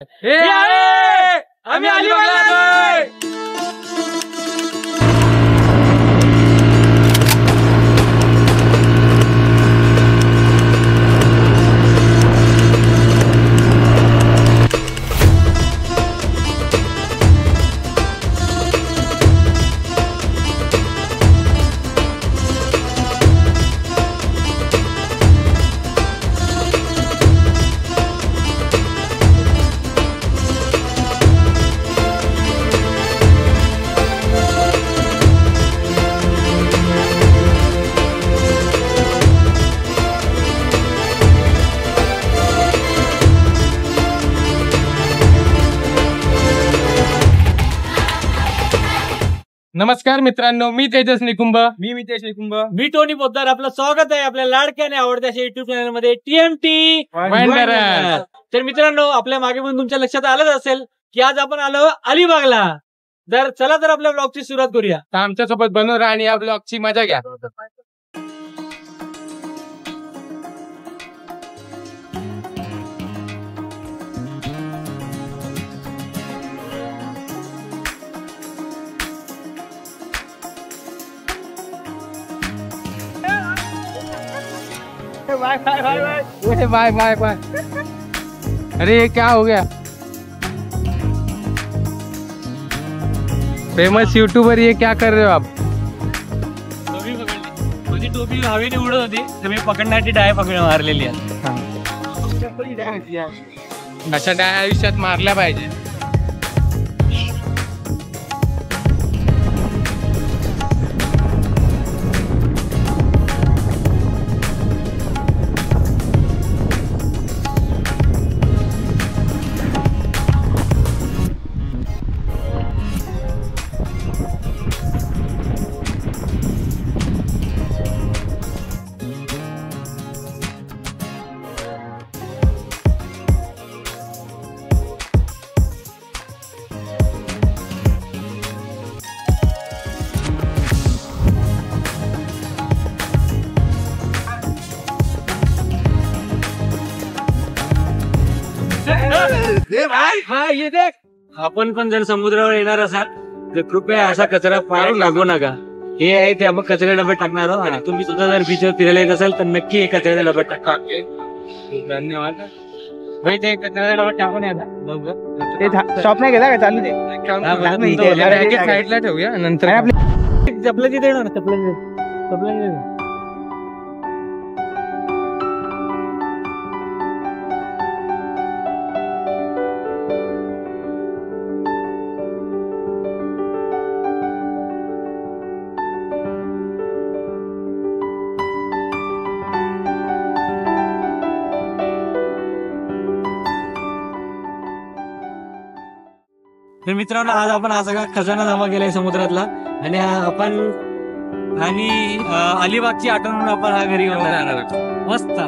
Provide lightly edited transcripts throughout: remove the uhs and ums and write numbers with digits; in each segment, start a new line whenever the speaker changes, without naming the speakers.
आम्ही अलिबागला आलोय.
नमस्कार मित्रांनो, मी तेजस निकुंभ.
मी मितेश निकुंभ. मी टोनी पोद्दार. आपलं स्वागत आहे आपल्या लाडक्या आणि आवडत्या युट्यूब चॅनल मध्ये TMT
वांडरर्स.
तर मित्रांनो, आपल्या मागे पण तुमच्या लक्षात आलंच असेल की आज आपण आलो अलिबागला. तर चला तर आपल्या ब्लॉगची सुरुवात करूया.
तर आमच्यासोबत बनून राहा आणि या ब्लॉगची मजा घ्या. Bye bye bye. अरे ये क्या हो गया? फेमस यूट्यूबर, ये क्या कर रहे हो आप?
टोपी पकडली. माझी टोपी हवेने उडत होती तर मी पकडण्याची डाय मारलेली आहे.
अशा डाय आयुष्यात मारल्या पाहिजे.
ये देख, आपण पण जर समुद्रावर येणार असाल तर कृपया असा कचरा फार लागू नका. हे आहे ते आपण कचऱ्या डब्यात टाकणार आहोत. आणि तुम्ही सुद्धा जर बीचवर फिरायला येत असाल तर नक्की हे कचऱ्याच्या डब्यात टाका.
धन्यवाद. भाई ते कचऱ्याच्या डब्यात टाकून या.
शॉप नाही गेला का? चालू दे.
साईडला ठेवूया नंतर.
चपलाची दे ना, चपलाची. तर मित्रांनो, आज आपण हा सगळा खजाना जमा केलाय समुद्रातला. आणि आपण अलिबागची आठवण म्हणून आपण हा घरी जाणार आहोत. मस्त.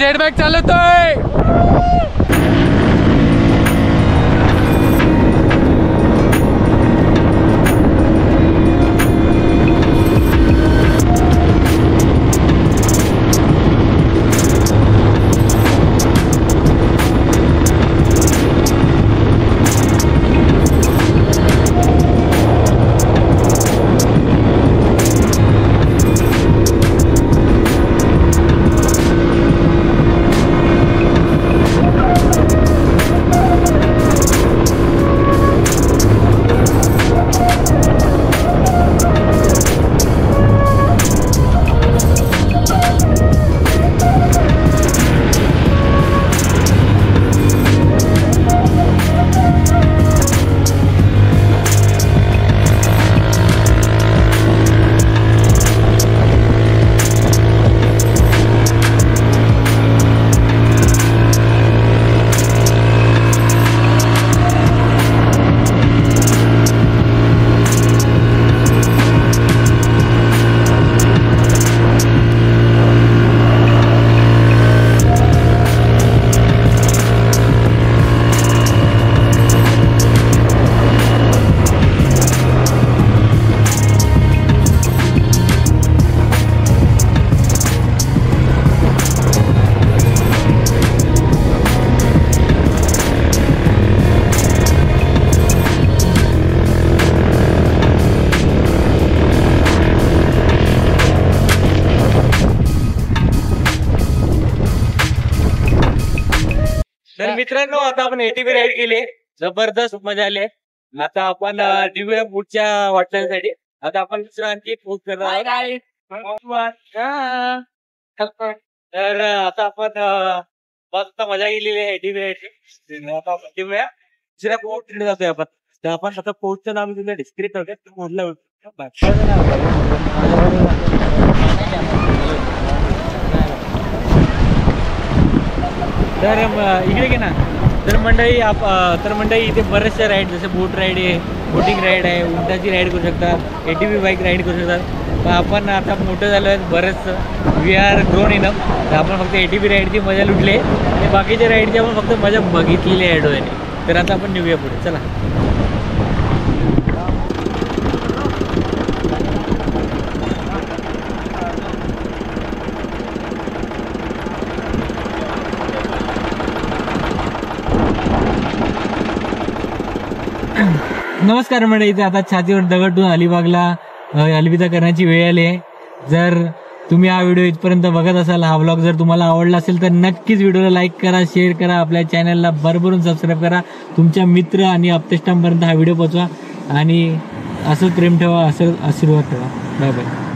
जेट बॅग चालवतोय.
तर मित्रांनो, आता आपण एटीव्ही राईड केली, जबरदस्त मजा आली. आता आपण निघूया पुढच्या वाटण्यासाठी. आता आपण दुसरा आणखी पोस्ट करणार आहोत. तर आता आपण मस्त मजा केलेली आहे एटीव्ही राईडची. आता आपण निघूया दुसऱ्या पोस्ट जातोय आपण. तर आपण आता पोस्टचं नाव तुला डिस्क्रिप्ट करतो म्हटलं. तर इकडे घे ना. तर मंडळी इथे बरेचसे राईड, जसे बोट राईड आहे, बोटिंग राईड आहे, उंटाची राईड करू शकता, एटीव्ही बाईक राईड करू शकतात. पण आपण आता मोठं झालो आहे बरंच, वी आर ग्रोन इनफ. तर आपण फक्त एटीव्ही राईडची मजा लुटली आणि बाकीच्या राईडची आपण फक्त मजा बघितलेली आहे डोळ्याने. तर आता आपण निघूया पुढे, चला. नमस्कार मंडळी, इथे आता छातीवर दगड ठेवून अलिबागला अलविदा करण्याची वेळ आली आहे. जर तुम्ही हा व्हिडिओ इथपर्यंत बघत असाल, हा व्लॉग जर तुम्हाला आवडला असेल तर नक्कीच व्हिडिओला लाईक करा, शेअर करा, आपल्या चॅनलला भरभरून सबस्क्राईब करा, तुमच्या मित्र आणि आप्तेष्टांपर्यंत हा व्हिडिओ पोहोचवा आणि असंच प्रेम ठेवा, असं आशीर्वाद ठेवा. Bye bye.